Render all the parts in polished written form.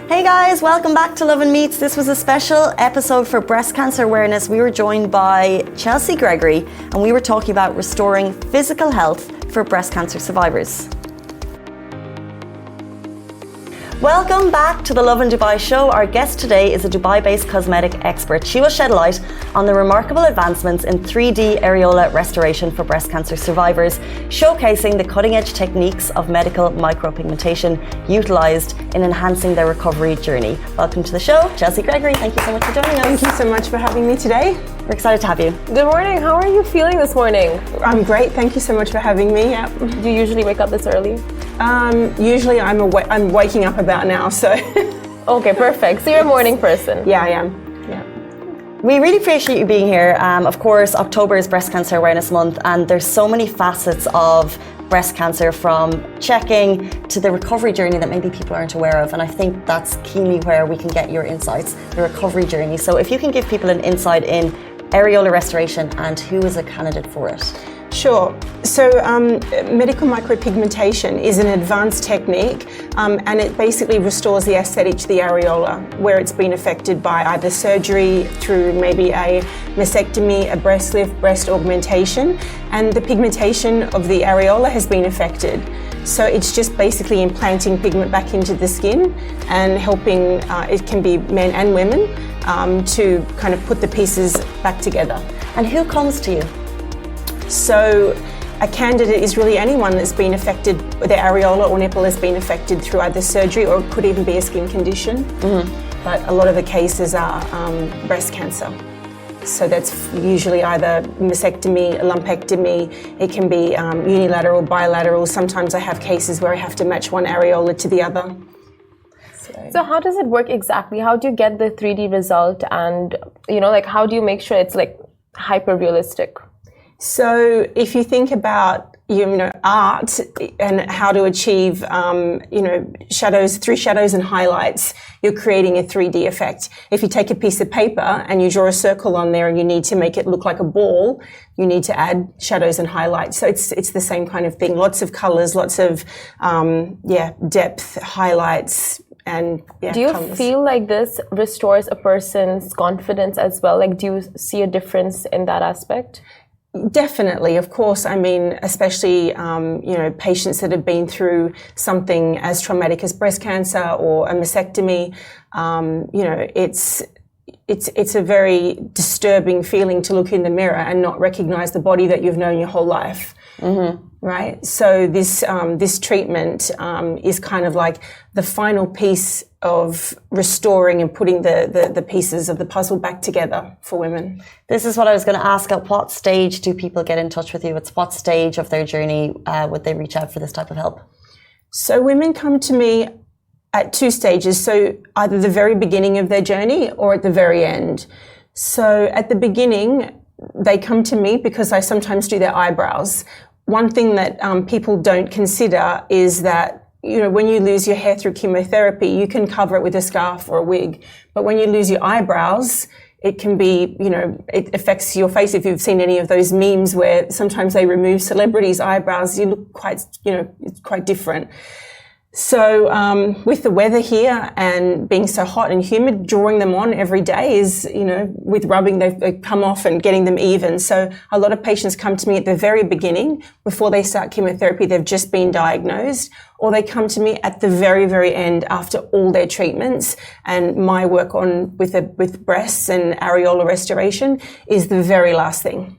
Hey guys, welcome back to Lovin Meets. This was a special episode for breast cancer awareness. We were joined by Chelsea Gregory and we were talking about restoring physical health for breast cancer survivors. Welcome back to the Lovin Dubai show. Our guest today is a Dubai-based cosmetic expert. She will shed light on the remarkable advancements in 3D areola restoration for breast cancer survivors, showcasing the cutting-edge techniques of medical micro-pigmentation utilised in enhancing their recovery journey. Welcome to the show, Chelsea Gregory. Thank you so much for joining us. Thank you so much for having me today. We're excited to have you. Good morning. How are you feeling this morning? I'm great. Thank you so much for having me. Yep. Do you usually wake up this early? Usually I'm waking up about now, so. Okay, perfect. So you're a morning person. Yeah, I am. Yeah. We really appreciate you being here. Of course, October is Breast Cancer Awareness Month, and there's so many facets of breast cancer, from checking to the recovery journey that maybe people aren't aware of. And I think that's keenly where we can get your insights, the recovery journey. So if you can give people an insight in areola restoration and who is a candidate for it. Sure. So medical micropigmentation is an advanced technique and it basically restores the aesthetic to the areola where it's been affected by either surgery, through maybe a mastectomy, a breast lift, breast augmentation, and the pigmentation of the areola has been affected. So it's just basically implanting pigment back into the skin and helping, it can be men and women, to kind of put the pieces back together. And who comes to you? So a candidate is really anyone that's been affected, their areola or nipple has been affected through either surgery or it could even be a skin condition. Mm-hmm. But a lot of the cases are breast cancer. So that's usually either mastectomy, lumpectomy, it can be unilateral, bilateral. Sometimes I have cases where I have to match one areola to the other. So how does it work exactly? How do you get the 3D result, and like how do you make sure it's like hyper realistic? So if you think about art and how to achieve shadows, through shadows and highlights, you're creating a 3D effect. If you take a piece of paper and you draw a circle on there and you need to make it look like a ball, you need to add shadows and highlights. So it's the same kind of thing. Lots of colors, lots of depth, highlights. And do you colors. feel like this restores a person's confidence as well? Like, do you see a difference in that aspect? Definitely, of course. I mean, especially, patients that have been through something as traumatic as breast cancer or a mastectomy, it's a very disturbing feeling to look in the mirror and not recognize the body that you've known your whole life. Mm-hmm. Right. So this treatment is kind of like the final piece of restoring and putting the pieces of the puzzle back together for women. This is what I was going to ask. At what stage do people get in touch with you? At what stage of their journey would they reach out for this type of help? So women come to me at two stages. So either the very beginning of their journey or at the very end. So at the beginning, they come to me because I sometimes do their eyebrows. One thing that people don't consider is that, when you lose your hair through chemotherapy, you can cover it with a scarf or a wig. But when you lose your eyebrows, it can be, it affects your face. If you've seen any of those memes where sometimes they remove celebrities' eyebrows, you look quite, it's quite different. So with the weather here and being so hot and humid, drawing them on every day is, with rubbing, they come off and getting them even. So a lot of patients come to me at the very beginning, before they start chemotherapy, they've just been diagnosed, or they come to me at the very, very end after all their treatments. And my work with breasts and areola restoration is the very last thing.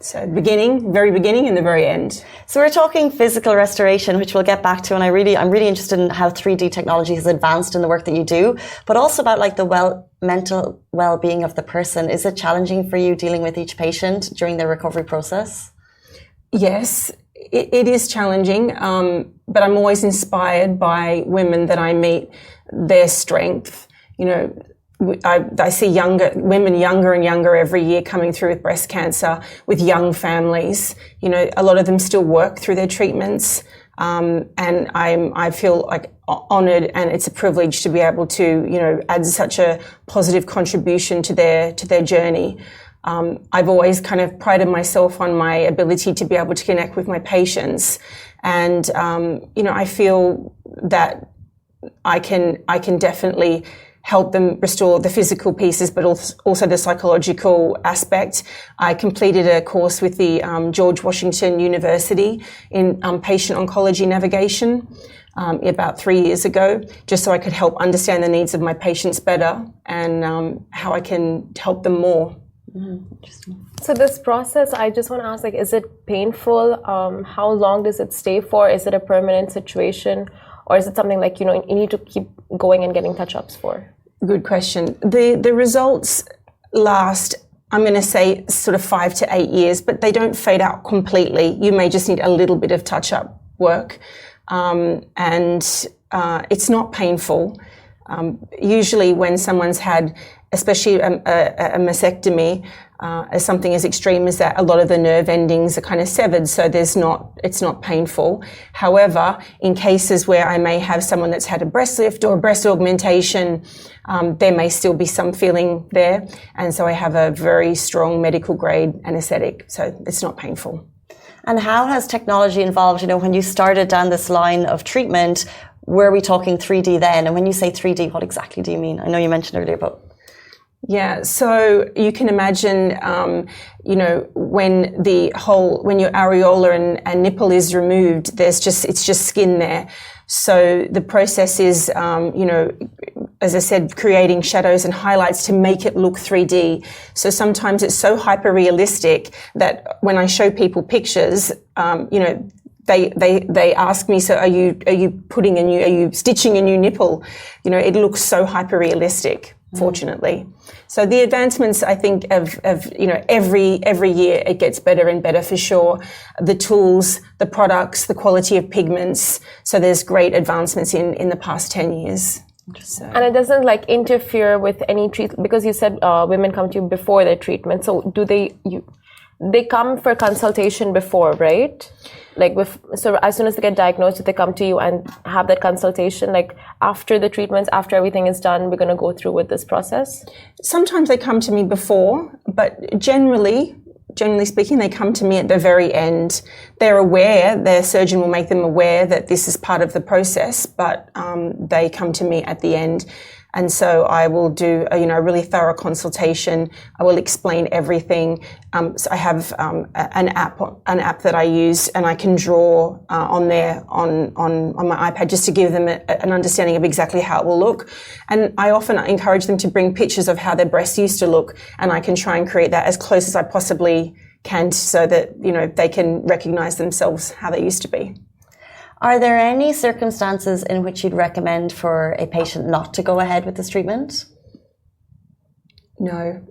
So very beginning and the very end. So we're talking physical restoration, which we'll get back to, and I'm really interested in how 3D technology has advanced in the work that you do, but also about like the mental well-being of the person. Is it challenging for you dealing with each patient during their recovery process? Yes, it is challenging, but I'm always inspired by women that I meet, their strength. I see women younger and younger every year coming through with breast cancer, with young families. A lot of them still work through their treatments. And I feel like honored, and it's a privilege to be able to, add such a positive contribution to their journey. I've always kind of prided myself on my ability to be able to connect with my patients. And, I feel that I can definitely help them restore the physical pieces, but also the psychological aspect. I completed a course with the George Washington University in patient oncology navigation about 3 years ago, just so I could help understand the needs of my patients better and how I can help them more. Interesting. So this process, I just want to ask, like, is it painful? How long does it stay for? Is it a permanent situation? Or is it something like, you need to keep going and getting touch-ups for? Good question. The results last, I'm going to say, sort of 5 to 8 years, but they don't fade out completely. You may just need a little bit of touch-up work. And it's not painful. Usually when someone's had, especially a mastectomy, something as extreme as that, a lot of the nerve endings are kind of severed, so it's not painful. However, in cases where I may have someone that's had a breast lift or a breast augmentation, there may still be some feeling there, and so I have a very strong medical grade anesthetic, so it's not painful. And how has technology involved? When you started down this line of treatment, were we talking 3D then? And when you say 3D, what exactly do you mean? I know you mentioned earlier, but... Yeah, so you can imagine, when your areola and nipple is removed, it's just skin there. So the process is, as I said, creating shadows and highlights to make it look 3D. So sometimes it's so hyper realistic that when I show people pictures, they ask me, so are you stitching a new nipple? It looks so hyper realistic, fortunately. So the advancements, I think, of every year it gets better and better for sure. The tools, the products, the quality of pigments. So there's great advancements in the past 10 years. So. And it doesn't interfere with any treatment, because you said women come to you before their treatment. So do they come for consultation before, right? So as soon as they get diagnosed, they come to you and have that consultation, after the treatments, after everything is done, we're going to go through with this process? Sometimes they come to me before, but generally speaking, they come to me at the very end. They're aware, their surgeon will make them aware that this is part of the process, but they come to me at the end. And so I will do a really thorough consultation. I will explain everything. So I have an app that I use, and I can draw on my iPad just to give them an understanding of exactly how it will look. And I often encourage them to bring pictures of how their breasts used to look, and I can try and create that as close as I possibly can, so that they can recognize themselves how they used to be. Are there any circumstances in which you'd recommend for a patient not to go ahead with this treatment? No.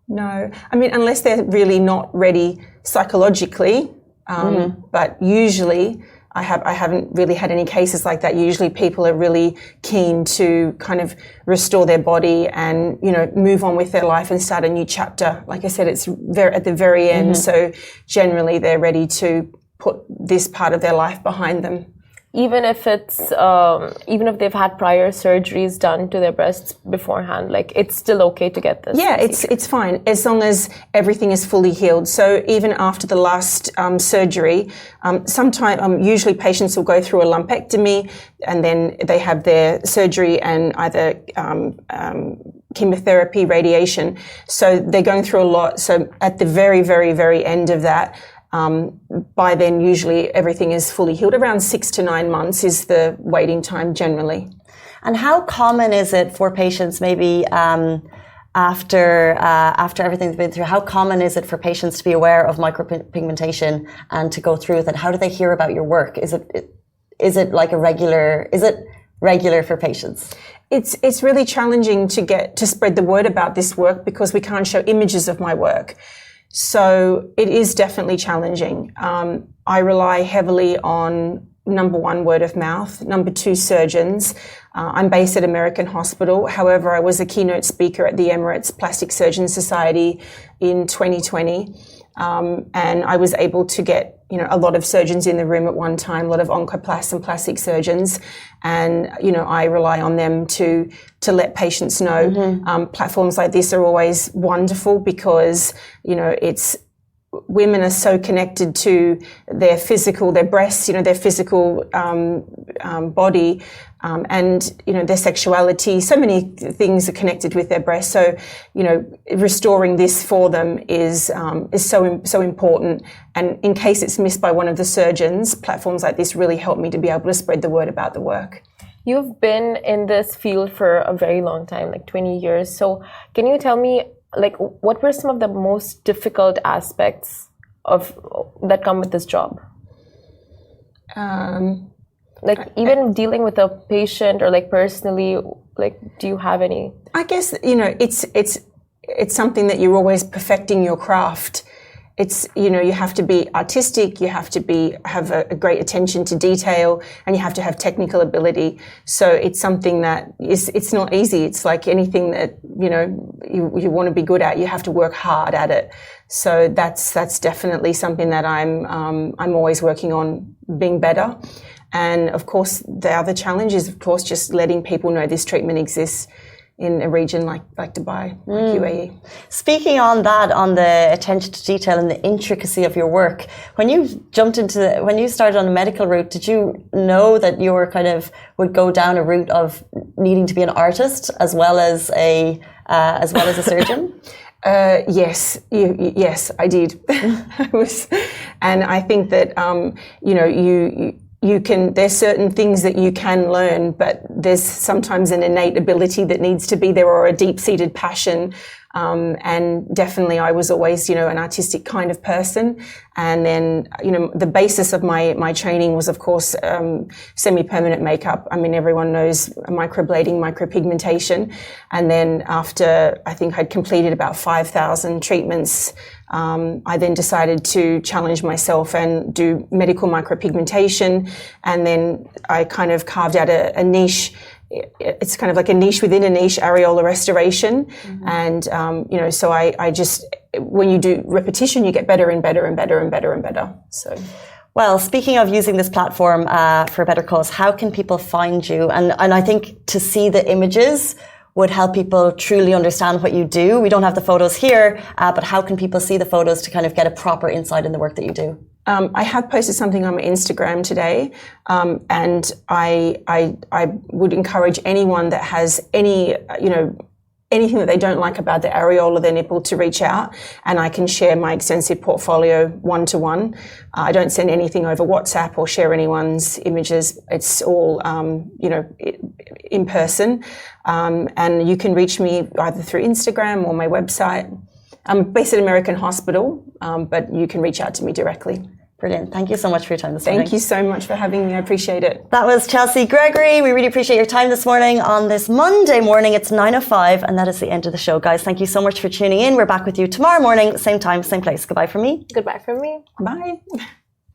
No. I mean, unless they're really not ready psychologically. But usually I haven't really had any cases like that. Usually people are really keen to kind of restore their body and, move on with their life and start a new chapter. Like I said, it's at the very end. So generally they're ready to put this part of their life behind them. Even if they've had prior surgeries done to their breasts beforehand, it's still okay to get this? Yeah, it's fine, as long as everything is fully healed. So even after the last surgery, usually patients will go through a lumpectomy, and then they have their surgery and either chemotherapy, radiation. So they're going through a lot. So at the very, very, very end of that, by then, usually everything is fully healed. Around 6 to 9 months is the waiting time generally. And how common is it for patients, maybe after everything's been through, how common is it for patients to be aware of micro-pigmentation and to go through with it? How do they hear about your work? Is it regular for patients? It's really challenging to spread the word about this work, because we can't show images of my work. So it is definitely challenging. I rely heavily on, number one, word of mouth. Number two, surgeons. I'm based at American Hospital. However, I was a keynote speaker at the Emirates Plastic Surgeon Society in 2020. And I was able to get, a lot of surgeons in the room at one time, a lot of oncoplasts and plastic surgeons. And, I rely on them to let patients know. Platforms like this are always wonderful, because, it's women are so connected to their breasts, their physical body, and their sexuality. So many things are connected with their breasts. So restoring this for them is so important. And in case it's missed by one of the surgeons, platforms like this really help me to be able to spread the word about the work. You've been in this field for a very long time, like 20 years. So can you tell me, like, what were some of the most difficult aspects that come with this job? Like even dealing with a patient or like personally, like, do you have any? I guess, it's something that you're always perfecting your craft. It's, you have to be artistic, you have to have a great attention to detail, and you have to have technical ability. So it's something that it's not easy. It's like anything that, you want to be good at, you have to work hard at it. So that's definitely something that I'm always working on being better. And of course, the other challenge is, of course, just letting people know this treatment exists in a region like Dubai, like UAE. Speaking on the attention to detail and the intricacy of your work, when you started on the medical route, did you know that you were would go down a route of needing to be an artist as well as a surgeon? Yes, I did. And I think that there's certain things that you can learn, but there's sometimes an innate ability that needs to be there, or a deep-seated passion. And definitely I was always, an artistic kind of person. And then, the basis of my training was, of course, semi-permanent makeup. I mean, everyone knows microblading, micro-pigmentation. And then after I think I'd completed about 5,000 treatments, I then decided to challenge myself and do medical micropigmentation, and then I kind of carved out a niche. It's kind of like a niche within a niche, areola restoration. Mm-hmm. And, so I just, when you do repetition, you get better and better and better and better and better. So. Well, speaking of using this platform for a better cause, how can people find you? And I think to see the images would help people truly understand what you do. We don't have the photos here, but how can people see the photos to kind of get a proper insight in the work that you do? I have posted something on my Instagram today, and I would encourage anyone that has anything that they don't like about the areola, their nipple, to reach out, and I can share my extensive portfolio one-to-one. I don't send anything over WhatsApp or share anyone's images. It's all, in person. And you can reach me either through Instagram or my website. I'm based at American Hospital, but you can reach out to me directly. Brilliant. Thank you so much for your time this morning. Thank you so much for having me. I appreciate it. That was Chelsea Gregory. We really appreciate your time this morning on this Monday morning. It's 9:05, and that is the end of the show, guys. Thank you so much for tuning in. We're back with you tomorrow morning, same time, same place. Goodbye from me. Goodbye from me. Bye.